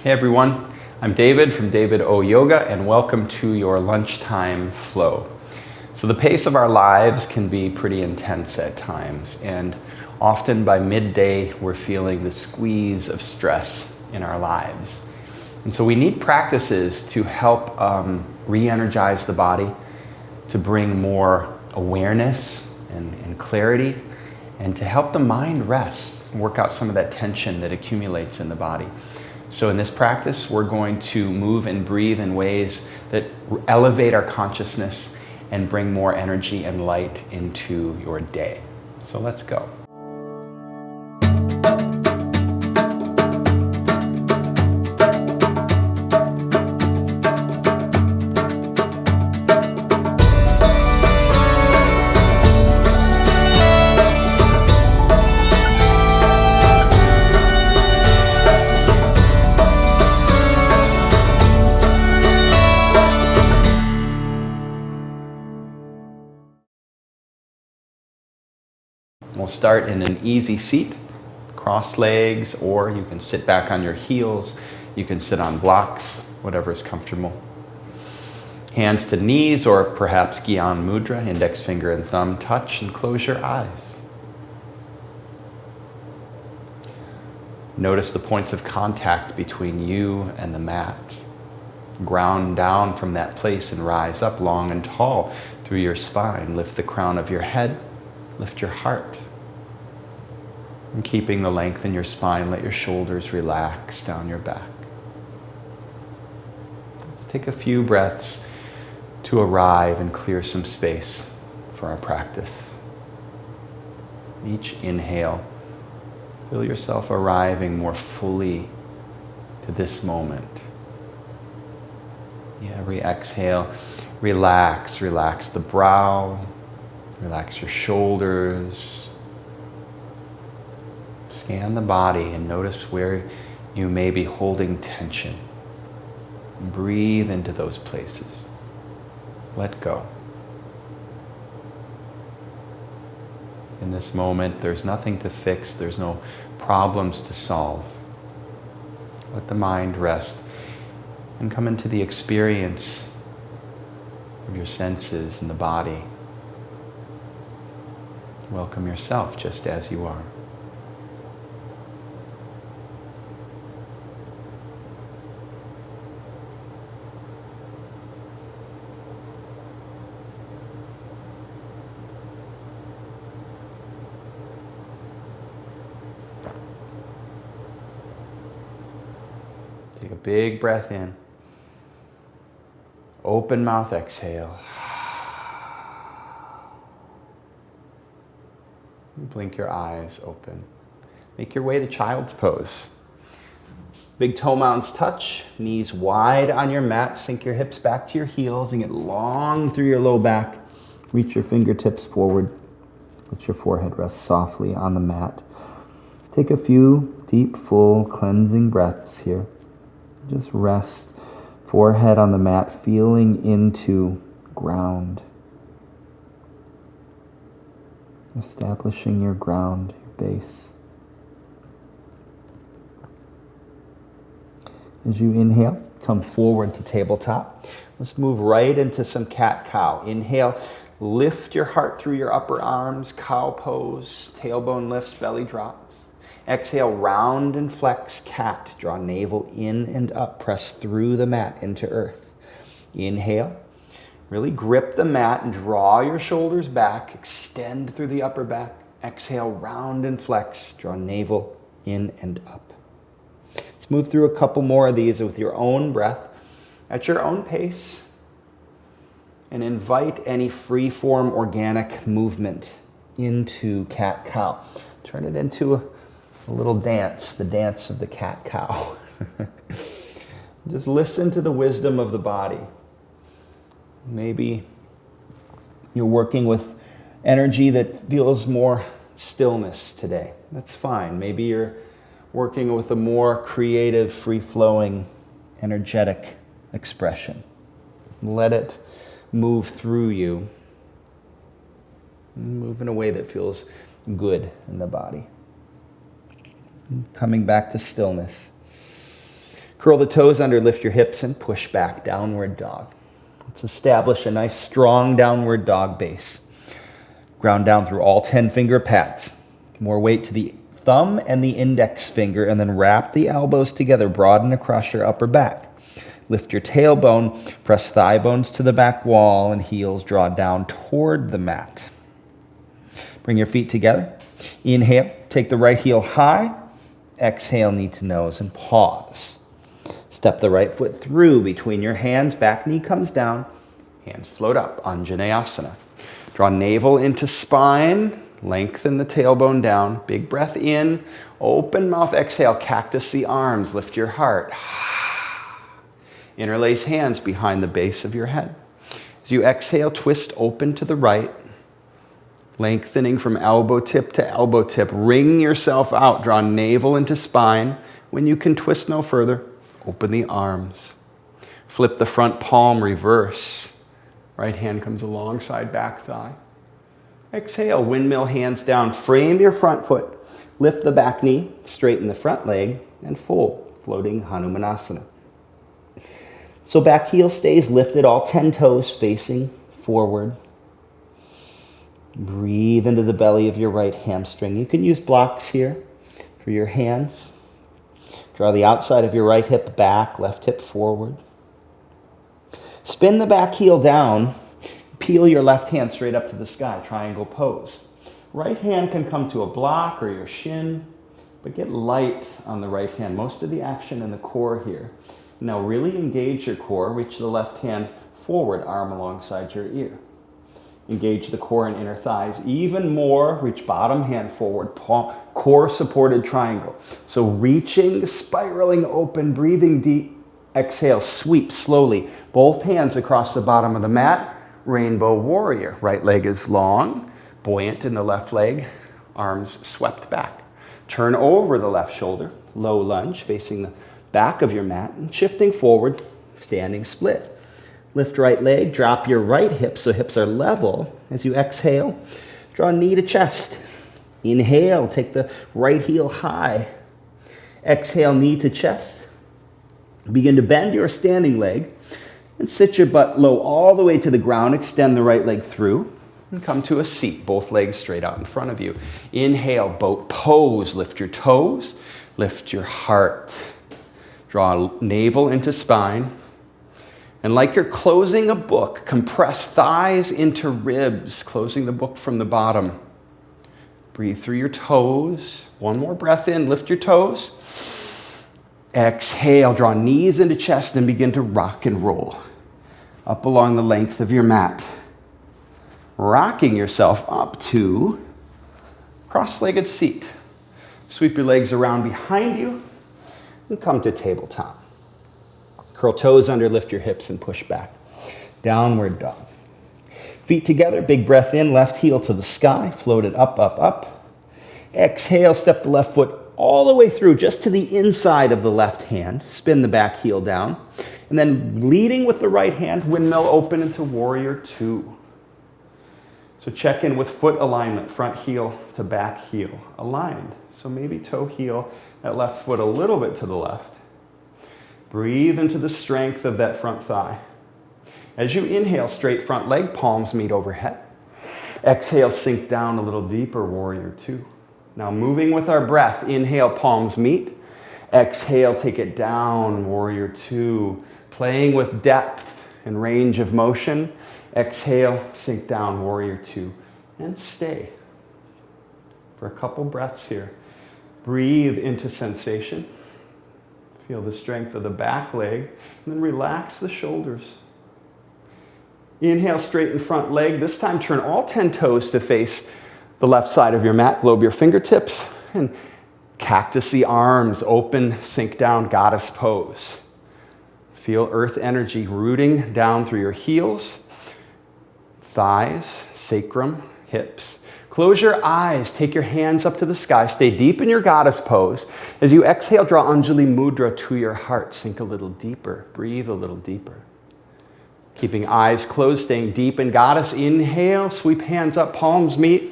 Hey everyone, I'm David from davidoyoga and welcome to your Lunchtime Flow. So the pace of our lives can be pretty intense at times, and often by midday we're feeling the squeeze of stress in our lives. And so we need practices to help re-energize the body, to bring more awareness and clarity, and to help the mind rest and work out some of that tension that accumulates in the body. So in this practice, we're going to move and breathe in ways that elevate our consciousness and bring more energy and light into your day. So let's go. We'll start in an easy seat, cross legs, or you can sit back on your heels. You can sit on blocks, whatever is comfortable. Hands to knees, or perhaps Gyan Mudra, index finger and thumb touch, and close your eyes. Notice the points of contact between you and the mat. Ground down from that place and rise up long and tall through your spine. Lift the crown of your head, lift your heart. And keeping the length in your spine, let your shoulders relax down your back. Let's take a few breaths to arrive and clear some space for our practice. Each inhale, feel yourself arriving more fully to this moment. Every exhale, relax the brow, relax your shoulders. Scan the body and notice where you may be holding tension. Breathe into those places. Let go. In this moment, there's nothing to fix. There's no problems to solve. Let the mind rest and come into the experience of your senses and the body. Welcome yourself just as you are. Take a big breath in. Open mouth exhale. Blink your eyes open. Make your way to child's pose. Big toe mounds touch, knees wide on your mat. Sink your hips back to your heels and get long through your low back. Reach your fingertips forward. Let your forehead rest softly on the mat. Take a few deep, full, cleansing breaths here. Just rest, forehead on the mat, feeling into ground. Establishing your ground, your base. As you inhale, come forward to tabletop. Let's move right into some cat-cow. Inhale, lift your heart through your upper arms, cow pose, tailbone lifts, belly drops. Exhale, round and flex, cat. Draw navel in and up, press through the mat into earth. Inhale. Really grip the mat and draw your shoulders back. Extend through the upper back. Exhale, round and flex. Draw navel in and up. Let's move through a couple more of these with your own breath at your own pace. And invite any free-form organic movement into cat-cow. Turn it into a little dance, the dance of the cat-cow. Just listen to the wisdom of the body. Maybe you're working with energy that feels more stillness today. That's fine. Maybe you're working with a more creative, free-flowing, energetic expression. Let it move through you. Move in a way that feels good in the body. Coming back to stillness. Curl the toes under, lift your hips, and push back, downward dog. Let's establish a nice, strong downward dog base. Ground down through all 10 finger pads. More weight to the thumb and the index finger, and then wrap the elbows together, broaden across your upper back. Lift your tailbone, press thigh bones to the back wall, and heels draw down toward the mat. Bring your feet together. Inhale, take the right heel high. Exhale, knee to nose, and pause. Step the right foot through between your hands, back knee comes down, hands float up, Anjaneyasana. Draw navel into spine, lengthen the tailbone down, big breath in, open mouth, exhale, cactus the arms, lift your heart. Interlace hands behind the base of your head. As you exhale, twist open to the right, lengthening from elbow tip to elbow tip. Wring yourself out, draw navel into spine. When you can twist no further, open the arms. Flip the front palm, reverse. Right hand comes alongside back thigh. Exhale, windmill hands down. Frame your front foot. Lift the back knee, straighten the front leg, and fold, floating Hanumanasana. So back heel stays lifted, all 10 toes facing forward. Breathe into the belly of your right hamstring. You can use blocks here for your hands. Draw the outside of your right hip back, left hip forward. Spin the back heel down. Peel your left hand straight up to the sky, triangle pose. Right hand can come to a block or your shin, but get light on the right hand. Most of the action in the core here. Now really engage your core. Reach the left hand forward, arm alongside your ear. Engage the core and inner thighs. Even more, reach bottom hand forward, core supported triangle. So reaching, spiraling open, breathing deep. Exhale, sweep slowly. Both hands across the bottom of the mat. Rainbow warrior. Right leg is long, buoyant in the left leg, arms swept back. Turn over the left shoulder, low lunge, facing the back of your mat, and shifting forward, standing split. Lift right leg, drop your right hip so hips are level. As you exhale, draw knee to chest. Inhale, take the right heel high. Exhale, knee to chest. Begin to bend your standing leg and sit your butt low all the way to the ground. Extend the right leg through and come to a seat, both legs straight out in front of you. Inhale, boat pose. Lift your toes, lift your heart. Draw navel into spine. And like you're closing a book, compress thighs into ribs, closing the book from the bottom. Breathe through your toes. One more breath in, lift your toes. Exhale, draw knees into chest and begin to rock and roll up along the length of your mat. Rocking yourself up to cross-legged seat. Sweep your legs around behind you and come to tabletop. Curl toes under, lift your hips and push back. Downward dog. Feet together, big breath in, left heel to the sky, float it up, up, up. Exhale, step the left foot all the way through, just to the inside of the left hand. Spin the back heel down. And then leading with the right hand, windmill open into warrior two. So check in with foot alignment, front heel to back heel, aligned. So maybe toe heel, that left foot a little bit to the left. Breathe into the strength of that front thigh. As you inhale, straight front leg, palms meet overhead. Exhale, sink down a little deeper, warrior two. Now moving with our breath, inhale, palms meet. Exhale, take it down, warrior two. Playing with depth and range of motion. Exhale, sink down, warrior two. And stay for a couple breaths here. Breathe into sensation. Feel the strength of the back leg. And then relax the shoulders. Inhale, straighten front leg. This time turn all 10 toes to face the left side of your mat. Globe your fingertips and cactus the arms. Open, sink down, goddess pose. Feel earth energy rooting down through your heels, thighs, sacrum, hips. Close your eyes. Take your hands up to the sky. Stay deep in your goddess pose. As you exhale, draw Anjali Mudra to your heart. Sink a little deeper. Breathe a little deeper. Keeping eyes closed, staying deep in goddess. Inhale, sweep hands up, palms meet.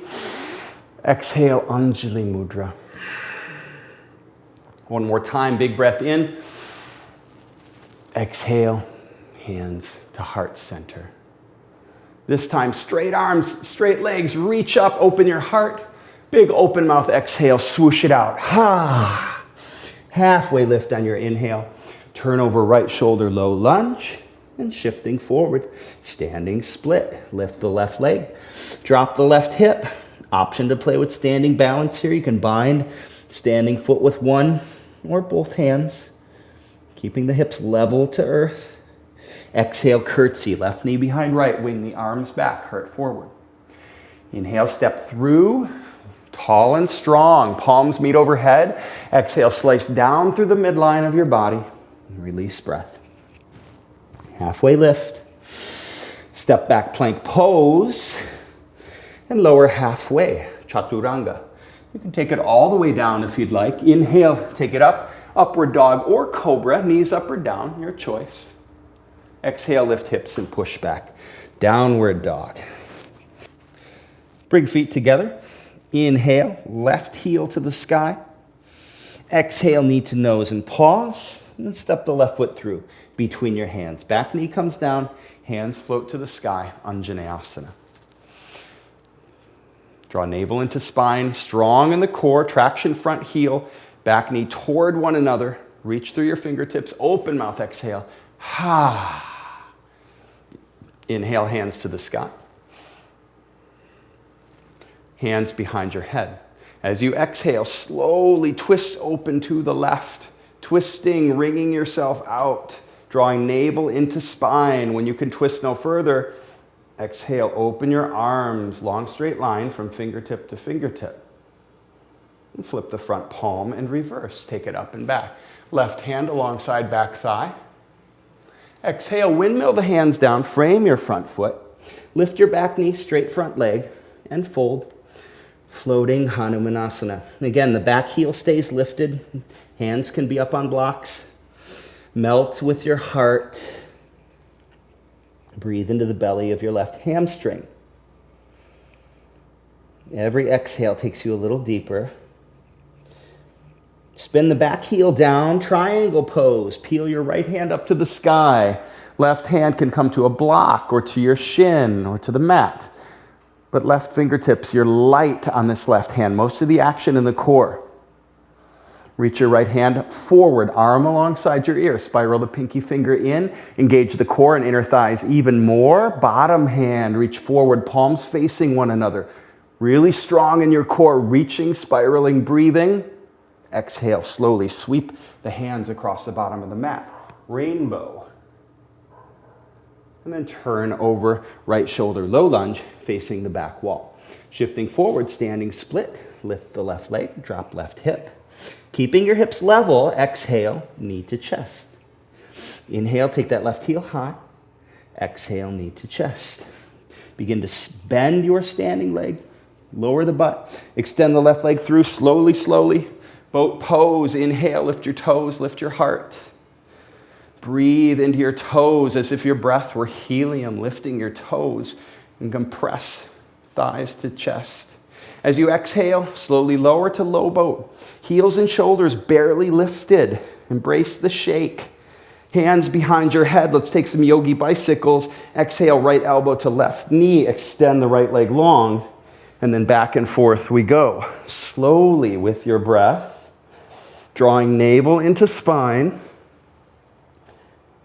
Exhale, Anjali Mudra. One more time, big breath in. Exhale, hands to heart center. This time, straight arms, straight legs, reach up, open your heart. Big open mouth exhale, swoosh it out. Ha! Halfway lift on your inhale. Turn over right shoulder, low lunge. And shifting forward, standing split. Lift the left leg, drop the left hip. Option to play with standing balance here. You can bind standing foot with one or both hands, keeping the hips level to earth. Exhale, curtsy, left knee behind right, wing the arms back, heart forward. Inhale, step through, tall and strong, palms meet overhead. Exhale, slice down through the midline of your body, and release breath. Halfway lift, step back plank pose, and lower halfway, chaturanga. You can take it all the way down if you'd like. Inhale, take it up, upward dog or cobra, knees up or down, your choice. Exhale, lift hips and push back. Downward dog. Bring feet together. Inhale, left heel to the sky. Exhale, knee to nose and pause. And then step the left foot through between your hands. Back knee comes down, hands float to the sky, Anjaneyasana. Draw navel into spine, strong in the core, traction front heel, back knee toward one another. Reach through your fingertips, open mouth exhale. Ha. Inhale, hands to the sky. Hands behind your head. As you exhale, slowly twist open to the left, twisting, wringing yourself out, drawing navel into spine. When you can twist no further, exhale, open your arms, long straight line from fingertip to fingertip. And flip the front palm and reverse. Take it up and back. Left hand alongside back thigh. Exhale, windmill the hands down, frame your front foot. Lift your back knee, straight front leg, and fold. Floating Hanumanasana. Again, the back heel stays lifted. Hands can be up on blocks. Melt with your heart. Breathe into the belly of your left hamstring. Every exhale takes you a little deeper. Spin the back heel down, triangle pose. Peel your right hand up to the sky. Left hand can come to a block or to your shin or to the mat. But left fingertips, you're light on this left hand. Most of the action in the core. Reach your right hand forward, arm alongside your ear. Spiral the pinky finger in. Engage the core and inner thighs even more. Bottom hand, reach forward, palms facing one another. Really strong in your core, reaching, spiraling, breathing. Exhale, slowly sweep the hands across the bottom of the mat. Rainbow. And then turn over right shoulder, low lunge, facing the back wall. Shifting forward, standing split. Lift the left leg, drop left hip. Keeping your hips level, exhale, knee to chest. Inhale, take that left heel high. Exhale, knee to chest. Begin to bend your standing leg. Lower the butt. Extend the left leg through slowly, slowly. Boat pose. Inhale, lift your toes, lift your heart. Breathe into your toes as if your breath were helium, lifting your toes and compress thighs to chest. As you exhale, slowly lower to low boat. Heels and shoulders barely lifted. Embrace the shake. Hands behind your head. Let's take some yogi bicycles. Exhale, right elbow to left knee. Extend the right leg long. And then back and forth we go. Slowly with your breath. Drawing navel into spine.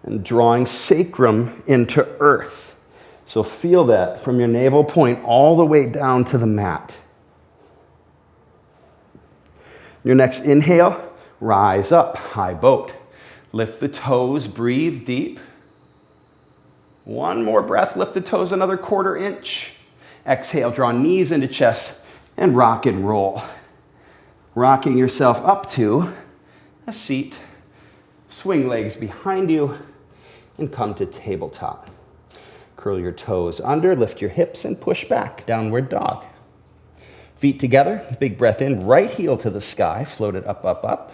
And drawing sacrum into earth. So feel that from your navel point all the way down to the mat. Your next inhale, rise up, high boat. Lift the toes, breathe deep. One more breath, lift the toes another 1/4 inch. Exhale, draw knees into chest and rock and roll. Rocking yourself up to a seat. Swing legs behind you and come to tabletop. Curl your toes under, lift your hips and push back, downward dog. Feet together, big breath in, right heel to the sky, float it up, up, up.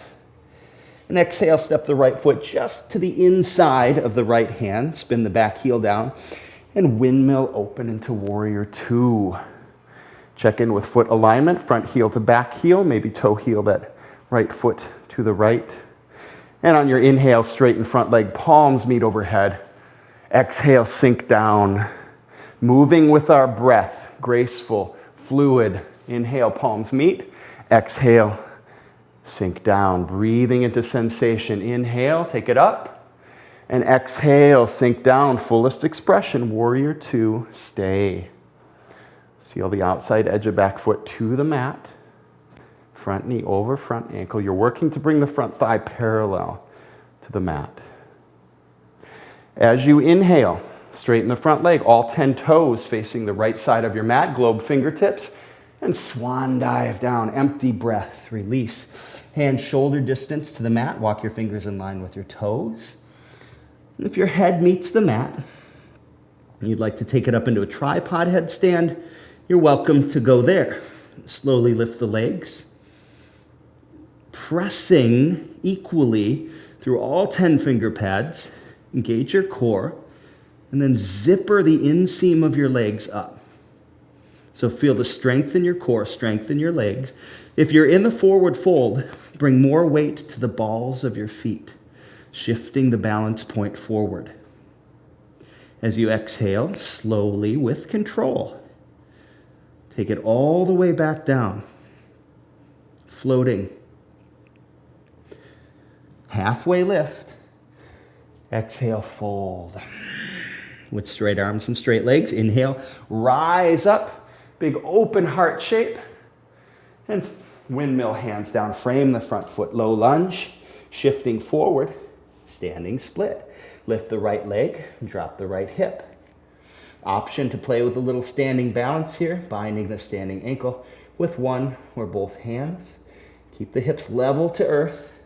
And exhale, step the right foot just to the inside of the right hand, spin the back heel down, and windmill open into warrior two. Check in with foot alignment, front heel to back heel, maybe toe heel that right foot to the right. And on your inhale, straighten front leg, palms meet overhead. Exhale, sink down. Moving with our breath, graceful, fluid. Inhale, palms meet. Exhale, sink down. Breathing into sensation. Inhale, take it up. And exhale, sink down. Fullest expression, warrior two, stay. Seal the outside edge of back foot to the mat. Front knee over front ankle. You're working to bring the front thigh parallel to the mat. As you inhale, straighten the front leg, all 10 toes facing the right side of your mat, globe fingertips, and swan dive down. Empty breath, release. Hands shoulder distance to the mat. Walk your fingers in line with your toes. And if your head meets the mat, and you'd like to take it up into a tripod headstand, you're welcome to go there. Slowly lift the legs, pressing equally through all 10 finger pads. Engage your core, and then zipper the inseam of your legs up. So feel the strength in your core, strength in your legs. If you're in the forward fold, bring more weight to the balls of your feet, shifting the balance point forward. As you exhale, slowly with control, take it all the way back down, floating. Halfway lift. Exhale, fold. With straight arms and straight legs, inhale, rise up, big open heart shape, and windmill hands down, frame the front foot, low lunge, shifting forward, standing split. Lift the right leg, drop the right hip. Option to play with a little standing balance here, binding the standing ankle with one or both hands. Keep the hips level to earth,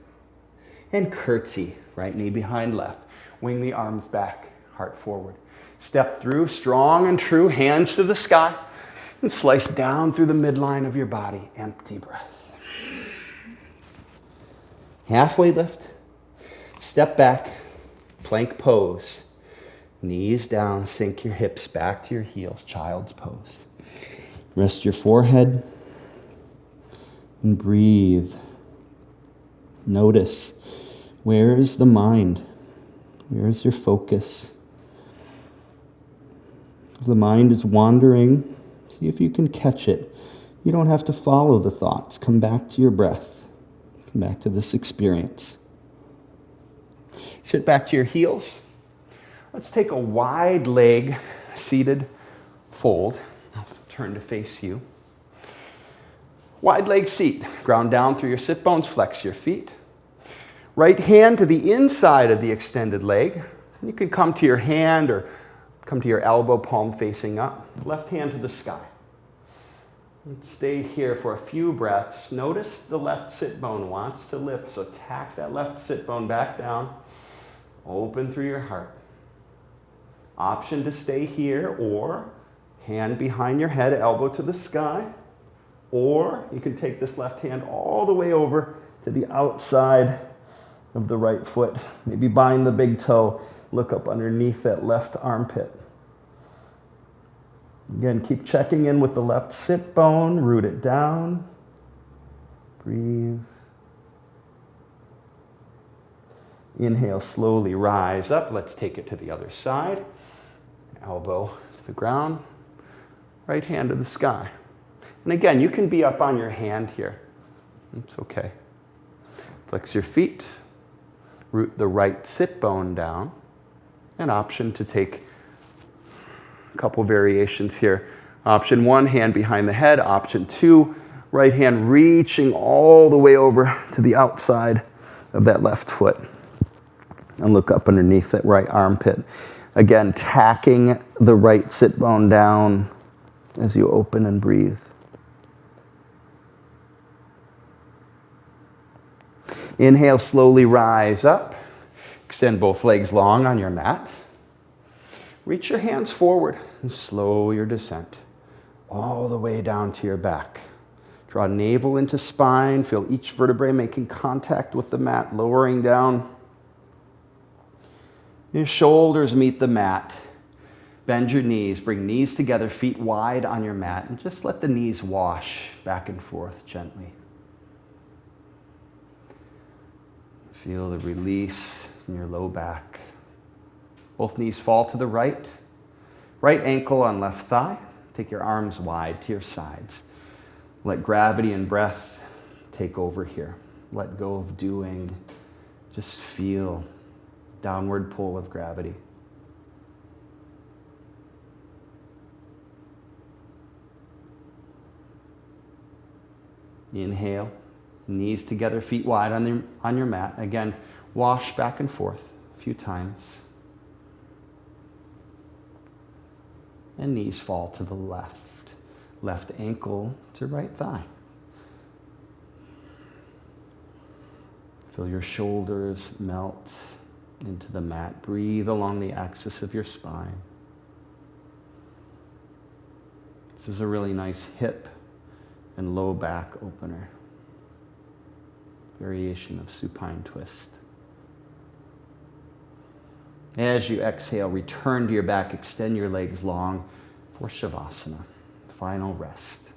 and curtsy, right knee behind left. Wing the arms back, heart forward. Step through, strong and true, hands to the sky, and slice down through the midline of your body. Empty breath. Halfway lift. Step back, plank pose. Knees down, sink your hips back to your heels, child's pose. Rest your forehead and breathe. Notice, where is the mind? Where is your focus? If the mind is wandering, see if you can catch it. You don't have to follow the thoughts. Come back to your breath. Come back to this experience. Sit back to your heels. Let's take a wide leg seated fold. I'll turn to face you. Wide leg seat. Ground down through your sit bones. Flex your feet. Right hand to the inside of the extended leg. You can come to your hand or come to your elbow, palm facing up. Left hand to the sky. Let's stay here for a few breaths. Notice the left sit bone wants to lift, so tack that left sit bone back down. Open through your heart. Option to stay here, or hand behind your head, elbow to the sky. Or you can take this left hand all the way over to the outside of the right foot. Maybe bind the big toe. Look up underneath that left armpit. Again, keep checking in with the left sit bone. Root it down. Breathe. Inhale, slowly rise up. Let's take it to the other side. Elbow to the ground. Right hand to the sky. And again, you can be up on your hand here. It's okay. Flex your feet. Root the right sit bone down. An option to take a couple variations here. Option 1, hand behind the head. Option 2, right hand reaching all the way over to the outside of that left foot. And look up underneath that right armpit. Again, tacking the right sit bone down as you open and breathe. Inhale, slowly rise up. Extend both legs long on your mat. Reach your hands forward and slow your descent all the way down to your back. Draw navel into spine. Feel each vertebrae making contact with the mat, lowering down. Your shoulders meet the mat. Bend your knees. Bring knees together, feet wide on your mat, and just let the knees wash back and forth gently. Feel the release in your low back. Both knees fall to the right. Right ankle on left thigh. Take your arms wide to your sides. Let gravity and breath take over here. Let go of doing. Just feel downward pull of gravity. Inhale, knees together, feet wide on your mat. Again, wash back and forth a few times. And knees fall to the left. Left ankle to right thigh. Feel your shoulders melt into the mat. Breathe along the axis of your spine. This is a really nice hip and low back opener. Variation of supine twist. As you exhale, return to your back, extend your legs long for Shavasana, final rest.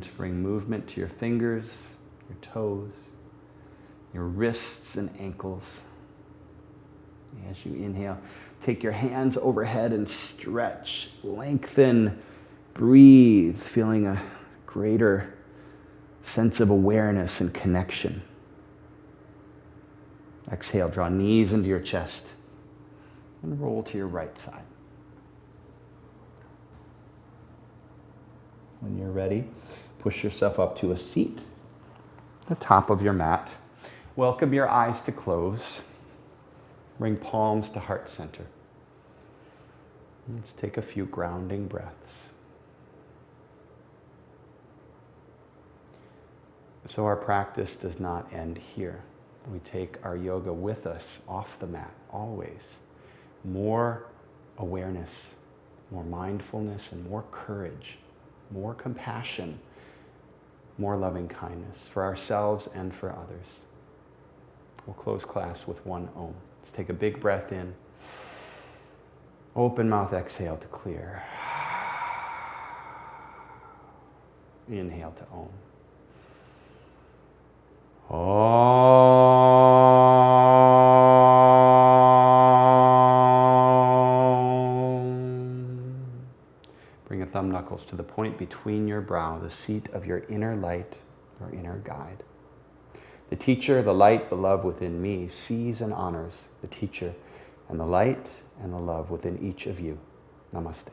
And bring movement to your fingers, your toes, your wrists and ankles. As you inhale, take your hands overhead and stretch, lengthen, breathe, feeling a greater sense of awareness and connection. Exhale, draw knees into your chest and roll to your right side. When you're ready, push yourself up to a seat, the top of your mat. Welcome your eyes to close. Bring palms to heart center. Let's take a few grounding breaths. So our practice does not end here. We take our yoga with us off the mat, always. More awareness, more mindfulness, and more courage, more compassion, more loving kindness for ourselves and for others. We'll close class with one Om. Let's take a big breath in. Open mouth, exhale to clear. Inhale to Om. Bring your thumb knuckles to the point between your brow, the seat of your inner light, your inner guide. The teacher, the light, the love within me sees and honors the teacher and the light and the love within each of you. Namaste.